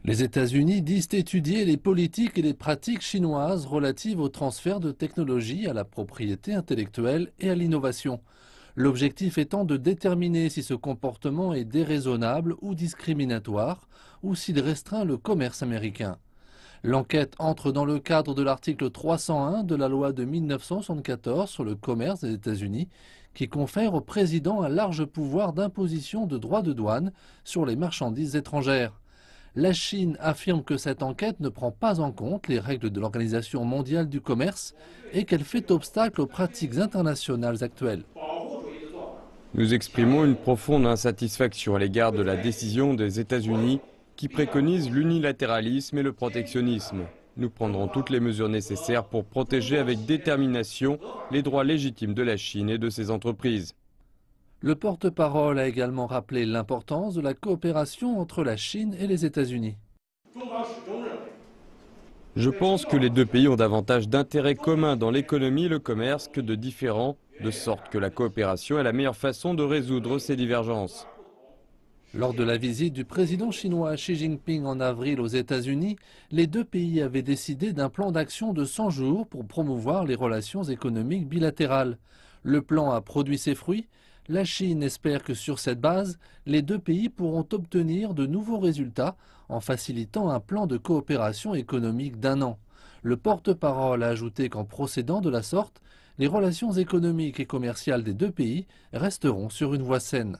Les États-Unis disent étudier les politiques et les pratiques chinoises relatives au transfert de technologies, à la propriété intellectuelle et à l'innovation. L'objectif étant de déterminer si ce comportement est déraisonnable ou discriminatoire, ou s'il restreint le commerce américain. L'enquête entre dans le cadre de l'article 301 de la loi de 1974 sur le commerce des États-Unis, qui confère au président un large pouvoir d'imposition de droits de douane sur les marchandises étrangères. La Chine affirme que cette enquête ne prend pas en compte les règles de l'Organisation mondiale du commerce et qu'elle fait obstacle aux pratiques internationales actuelles. Nous exprimons une profonde insatisfaction à l'égard de la décision des États-Unis qui préconise l'unilatéralisme et le protectionnisme. Nous prendrons toutes les mesures nécessaires pour protéger avec détermination les droits légitimes de la Chine et de ses entreprises. Le porte-parole a également rappelé l'importance de la coopération entre la Chine et les États-Unis. Je pense que les deux pays ont davantage d'intérêts communs dans l'économie et le commerce que de différents, de sorte que la coopération est la meilleure façon de résoudre ces divergences. Lors de la visite du président chinois Xi Jinping en avril aux États-Unis, les deux pays avaient décidé d'un plan d'action de 100 jours pour promouvoir les relations économiques bilatérales. Le plan a produit ses fruits. La Chine espère que sur cette base, les deux pays pourront obtenir de nouveaux résultats en facilitant un plan de coopération économique d'1 an. Le porte-parole a ajouté qu'en procédant de la sorte, les relations économiques et commerciales des deux pays resteront sur une voie saine.